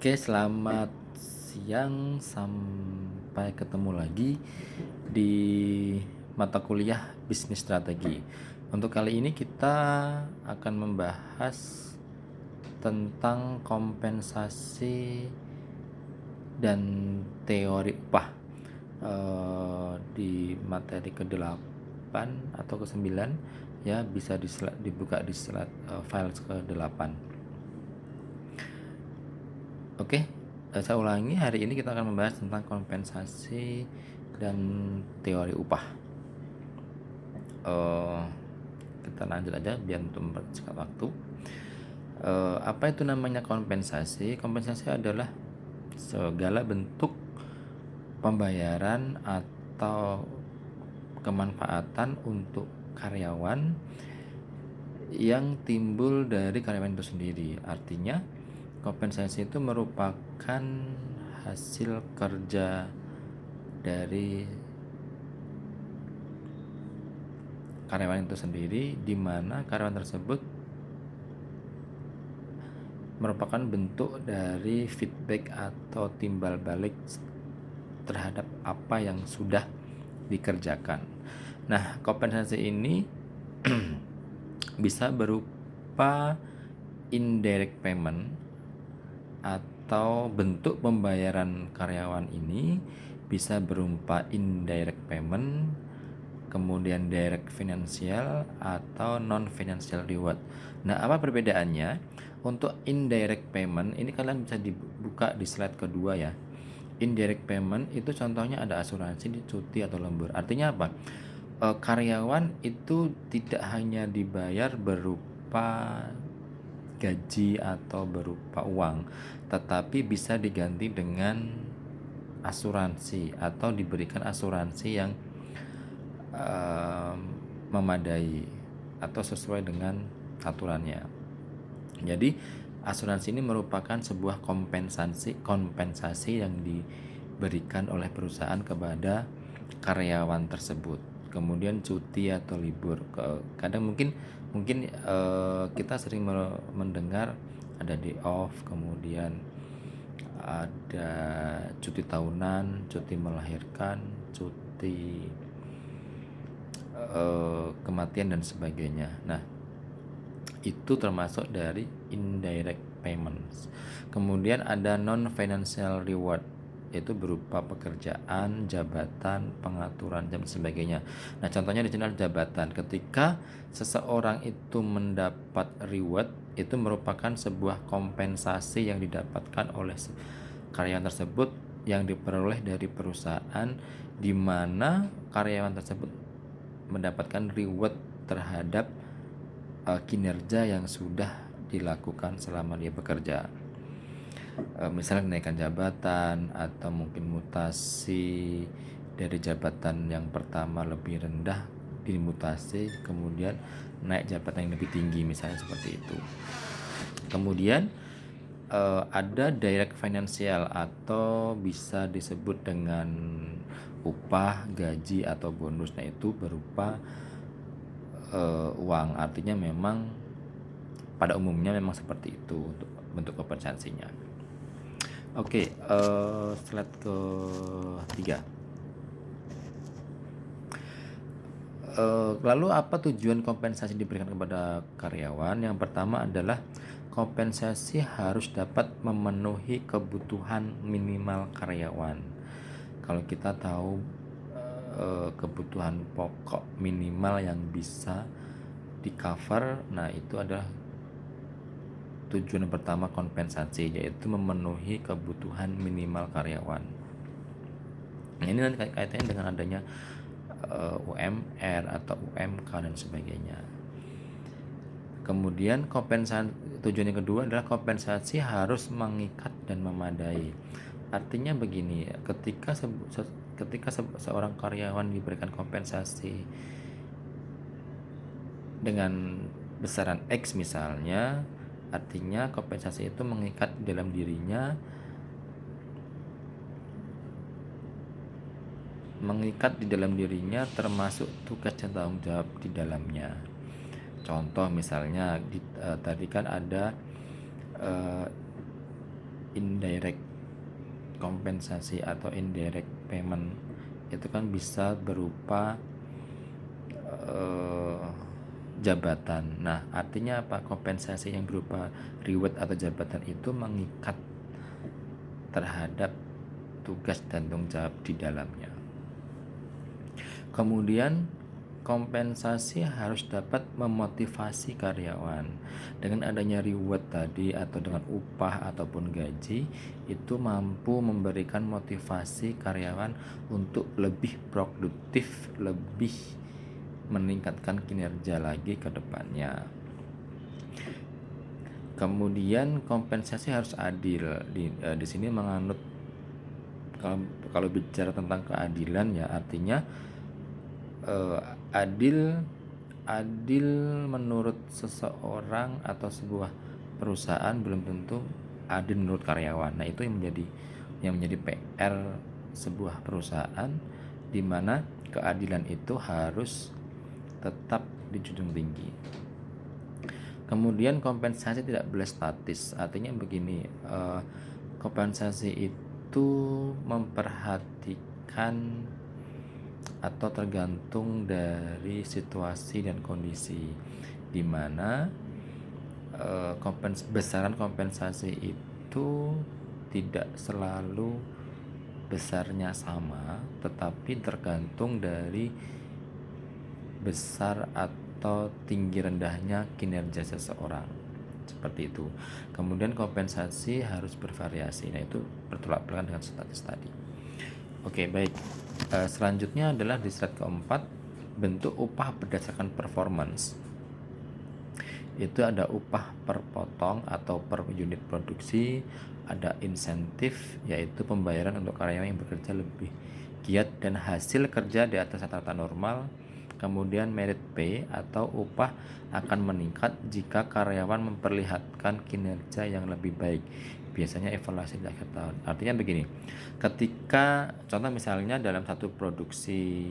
Oke, selamat siang. Sampai ketemu lagi di mata kuliah bisnis strategi. Untuk kali ini kita akan membahas tentang kompensasi dan teori upah di materi ke-8 atau ke-9 ya, bisa dibuka di slide file ke-8. Oke, saya ulangi, hari ini kita akan membahas tentang kompensasi dan teori upah. Kita lanjut aja biar untuk mempersingkat waktu. Apa itu namanya kompensasi? Kompensasi adalah segala bentuk pembayaran atau kemanfaatan untuk karyawan yang timbul dari karyawan itu sendiri. Artinya kompensasi itu merupakan hasil kerja dari karyawan itu sendiri, di mana karyawan tersebut merupakan bentuk dari feedback atau timbal balik terhadap apa yang sudah dikerjakan. Nah, kompensasi ini bisa berupa indirect payment atau bentuk pembayaran karyawan ini bisa berupa indirect payment, kemudian direct financial atau non financial reward. Nah, apa perbedaannya? Untuk indirect payment ini kalian bisa dibuka di slide kedua ya. Indirect payment itu contohnya ada asuransi, cuti atau lembur. Artinya apa? Karyawan itu tidak hanya dibayar berupa gaji atau berupa uang, tetapi bisa diganti dengan asuransi atau diberikan asuransi yang memadai atau sesuai dengan aturannya. Jadi asuransi ini merupakan sebuah kompensasi yang diberikan oleh perusahaan kepada karyawan tersebut. Kemudian cuti atau libur, kadang mungkin kita sering mendengar ada day off, kemudian ada cuti tahunan, cuti melahirkan, cuti kematian dan sebagainya. Nah, itu termasuk dari indirect payments. Kemudian ada non financial reward, yaitu berupa pekerjaan, jabatan, pengaturan jam dan sebagainya. Nah, contohnya di sini ada jabatan. Ketika seseorang itu mendapat reward, itu merupakan sebuah kompensasi yang didapatkan oleh karyawan tersebut yang diperoleh dari perusahaan, di mana karyawan tersebut mendapatkan reward terhadap kinerja yang sudah dilakukan selama dia bekerja. Misalnya kenaikan jabatan atau mungkin mutasi dari jabatan yang pertama lebih rendah dimutasi, kemudian naik jabatan yang lebih tinggi, misalnya seperti itu. Kemudian ada direct financial atau bisa disebut dengan upah, gaji atau bonus. Nah, itu berupa uang. Artinya memang pada umumnya memang seperti itu untuk bentuk kompensasinya. Oke, slide ke-3. Lalu apa tujuan kompensasi diberikan kepada karyawan? Yang pertama adalah kompensasi harus dapat memenuhi kebutuhan minimal karyawan. Kalau kita tahu kebutuhan pokok minimal yang bisa di cover, nah itu adalah tujuan pertama kompensasi, yaitu memenuhi kebutuhan minimal karyawan. Nah, ini nanti kaitannya dengan adanya UMR atau UMK dan sebagainya. Kemudian tujuan yang kedua adalah kompensasi harus mengikat dan memadai. Artinya begini, ketika seorang karyawan diberikan kompensasi dengan besaran X misalnya, artinya kompensasi itu mengikat di dalam dirinya, termasuk tugas dan tanggung jawab di dalamnya. Contoh misalnya tadi kan ada indirect kompensasi atau indirect payment itu kan bisa berupa jabatan. Nah, artinya apa? Kompensasi yang berupa reward atau jabatan itu mengikat terhadap tugas dan tanggung jawab di dalamnya. Kemudian kompensasi harus dapat memotivasi karyawan. Dengan adanya reward tadi atau dengan upah ataupun gaji itu mampu memberikan motivasi karyawan untuk lebih produktif, lebih meningkatkan kinerja lagi ke depannya. Kemudian kompensasi harus adil. Di sini menganut kalau bicara tentang keadilan ya artinya adil menurut seseorang atau sebuah perusahaan belum tentu adil menurut karyawan. Nah, itu yang menjadi PR sebuah perusahaan di mana keadilan itu harus tetap dijunjung tinggi. Kemudian kompensasi tidak boleh statis. Artinya begini, kompensasi itu memperhatikan atau tergantung dari situasi dan kondisi di mana besaran kompensasi itu tidak selalu besarnya sama, tetapi tergantung dari besar atau tinggi rendahnya kinerja seseorang, seperti itu. Kemudian kompensasi harus bervariasi. Nah, itu bertolak belakang dengan statis tadi. Oke, baik. Selanjutnya adalah di slide keempat, bentuk upah berdasarkan performance. Itu ada upah per potong atau per unit produksi, ada insentif yaitu pembayaran untuk karyawan yang bekerja lebih giat dan hasil kerja di atas rata-rata normal. Kemudian merit pay atau upah akan meningkat jika karyawan memperlihatkan kinerja yang lebih baik. Biasanya evaluasi di akhir tahun. Artinya begini, ketika contoh misalnya dalam satu produksi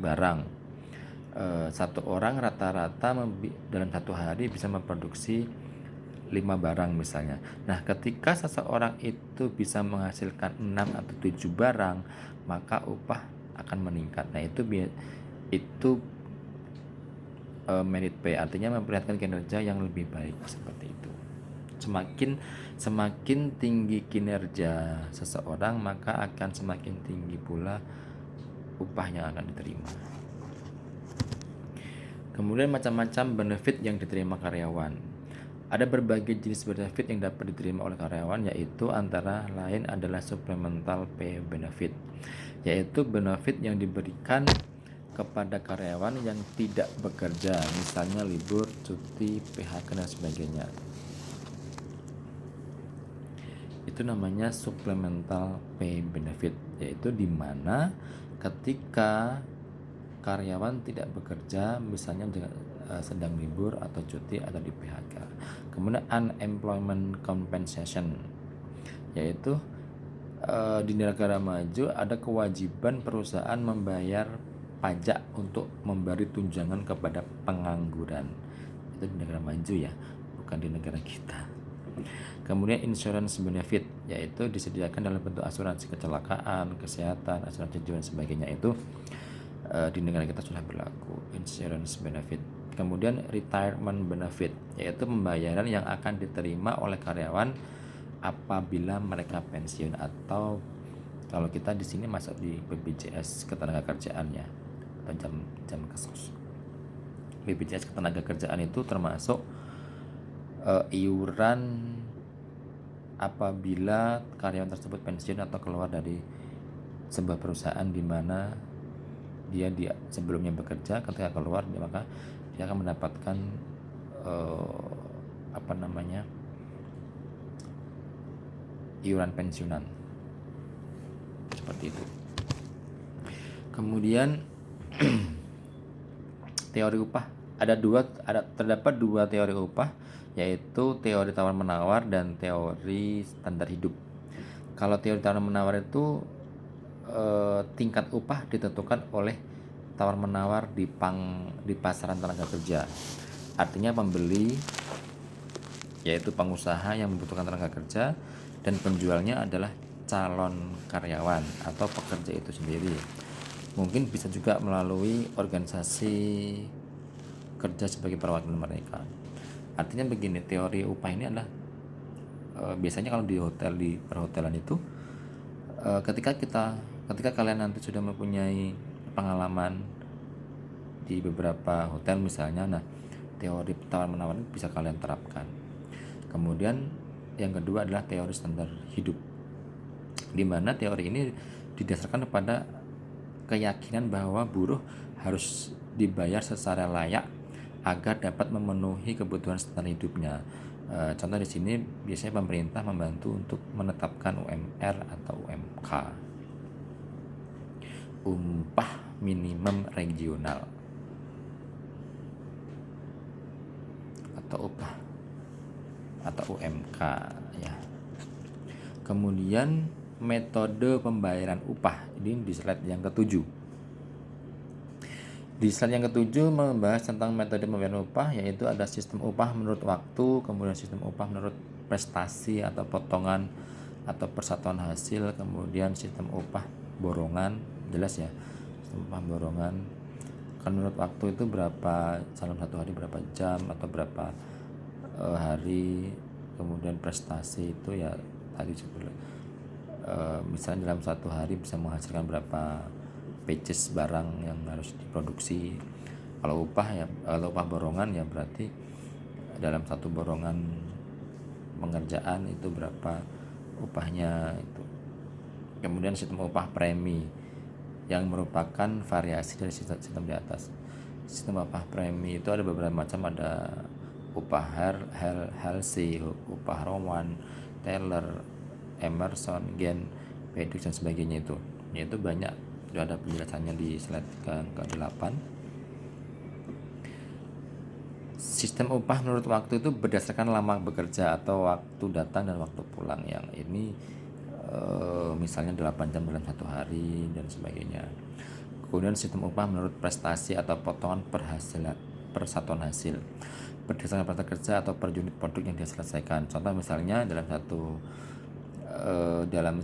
barang, satu orang rata-rata dalam satu hari bisa memproduksi 5 barang misalnya. Nah, ketika seseorang itu bisa menghasilkan 6 atau 7 barang, maka upah akan meningkat. Nah, itu merit pay, artinya memperlihatkan kinerja yang lebih baik, seperti itu. Semakin tinggi kinerja seseorang, maka akan semakin tinggi pula upah yang akan diterima. Kemudian macam-macam benefit yang diterima karyawan. Ada berbagai jenis benefit yang dapat diterima oleh karyawan, yaitu antara lain adalah supplemental pay benefit, yaitu benefit yang diberikan kepada karyawan yang tidak bekerja, misalnya libur, cuti, PHK dan sebagainya. Itu namanya supplemental pay benefit, yaitu di mana ketika karyawan tidak bekerja, misalnya sedang libur atau cuti atau di PHK. Kemudian unemployment compensation, yaitu di negara maju ada kewajiban perusahaan membayar pajak untuk memberi tunjangan kepada pengangguran. Itu di negara maju ya, bukan di negara kita. Kemudian insurance benefit, yaitu disediakan dalam bentuk asuransi kecelakaan, kesehatan, asuransi jiwa dan sebagainya. Itu di negara kita sudah berlaku insurance benefit. Kemudian retirement benefit, yaitu pembayaran yang akan diterima oleh karyawan apabila mereka pensiun, atau kalau kita di sini masuk di BPJS ketenagakerjaan ya, atau jam khusus. BPJS ketenagakerjaan itu termasuk iuran apabila karyawan tersebut pensiun atau keluar dari sebuah perusahaan di mana dia sebelumnya bekerja, ketika keluar maka dia akan mendapatkan iuran pensiunan, seperti itu. Kemudian teori upah terdapat dua teori upah, yaitu teori tawar menawar dan teori standar hidup. Kalau teori tawar menawar itu tingkat upah ditentukan oleh tawar menawar di pasaran tenaga kerja. Artinya pembeli yaitu pengusaha yang membutuhkan tenaga kerja dan penjualnya adalah calon karyawan atau pekerja itu sendiri. Mungkin bisa juga melalui organisasi kerja sebagai perwakilan mereka. Artinya begini, teori upah ini adalah biasanya kalau di perhotelan itu ketika kalian nanti sudah mempunyai pengalaman di beberapa hotel misalnya, nah teori tawar menawar ini bisa kalian terapkan. Kemudian yang kedua adalah teori standar hidup, di mana teori ini didasarkan pada keyakinan bahwa buruh harus dibayar secara layak agar dapat memenuhi kebutuhan standar hidupnya. Contoh di sini biasanya pemerintah membantu untuk menetapkan UMR atau UMK, upah minimum regional atau upah atau UMK ya. Kemudian metode pembayaran upah ini di slide yang ketujuh. Di slide yang ketujuh membahas tentang metode pembayaran upah, yaitu ada sistem upah menurut waktu, kemudian sistem upah menurut prestasi atau potongan atau persatuan hasil, kemudian sistem upah borongan, jelas ya, sistem upah borongan. Kan menurut waktu itu berapa dalam satu hari, berapa jam atau berapa hari, kemudian prestasi itu ya tadi sebelum misalnya dalam satu hari bisa menghasilkan berapa pieces barang yang harus diproduksi. Kalau upah borongan ya berarti dalam satu borongan pengerjaan itu berapa upahnya itu. Kemudian sistem upah premi yang merupakan variasi dari sistem di atas. Sistem upah premi itu ada beberapa macam, ada upah Halsey, upah Rowan, Taylor, Emerson, Gen, Pedix dan sebagainya itu. Yaitu banyak, sudah ada penjelasannya di slide ke-8. Sistem upah menurut waktu itu berdasarkan lama bekerja atau waktu datang dan waktu pulang, yang ini misalnya 8 jam dalam satu hari dan sebagainya. Kemudian sistem upah menurut prestasi atau potongan persatuan hasil berdasarkan perintah kerja atau per unit produk yang diselesaikan. Contoh misalnya dalam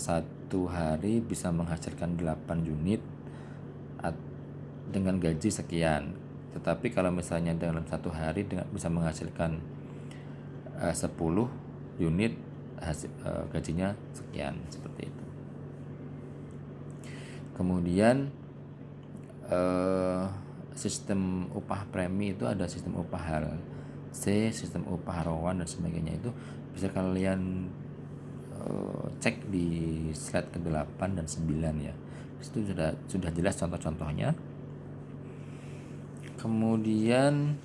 satu hari bisa menghasilkan 8 unit dengan gaji sekian. Tetapi kalau misalnya dalam satu hari bisa menghasilkan 10 unit, gajinya sekian, seperti itu. Kemudian sistem upah premi itu ada sistem upah C, sistem upah Rowan dan sebagainya. Itu bisa kalian cek di slide ke-8 dan 9 ya. Itu sudah jelas contoh-contohnya. Kemudian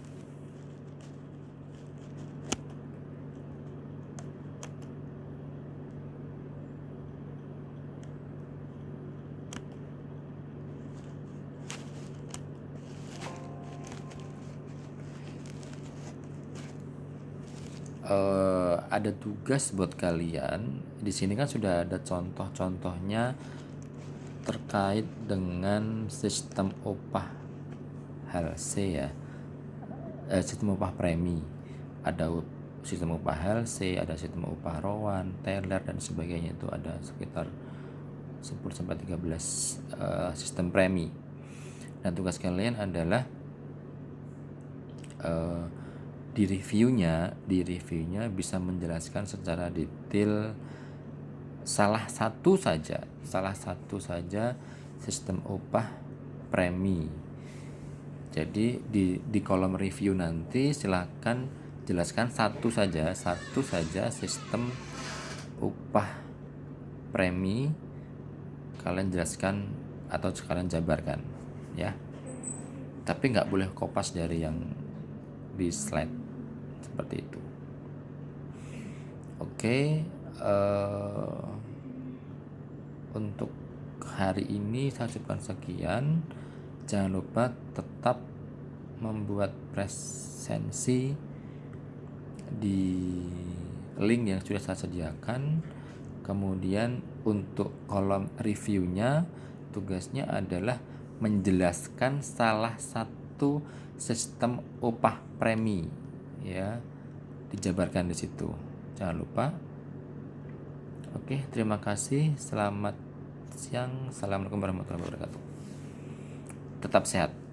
ada tugas buat kalian. Di sini kan sudah ada contoh-contohnya terkait dengan sistem upah HLC ya, sistem upah premi. Ada sistem upah HLC, ada sistem upah Rowan, Taylor dan sebagainya. Itu ada sekitar 10-13 sistem premi. Dan tugas kalian adalah di reviewnya bisa menjelaskan secara detail salah satu saja sistem upah premi. Jadi di kolom review nanti silahkan jelaskan satu saja sistem upah premi, kalian jelaskan atau kalian jabarkan ya. Tapi nggak boleh kopas dari yang di slide seperti itu. Oke, untuk hari ini saya cukupkan sekian. Jangan lupa tetap membuat presensi di link yang sudah saya sediakan. Kemudian untuk kolom reviewnya tugasnya adalah menjelaskan salah satu sistem upah premi ya. dijabarkan di situ. Jangan lupa. Oke, terima kasih. Selamat siang. Assalamualaikum warahmatullahi wabarakatuh. Tetap sehat.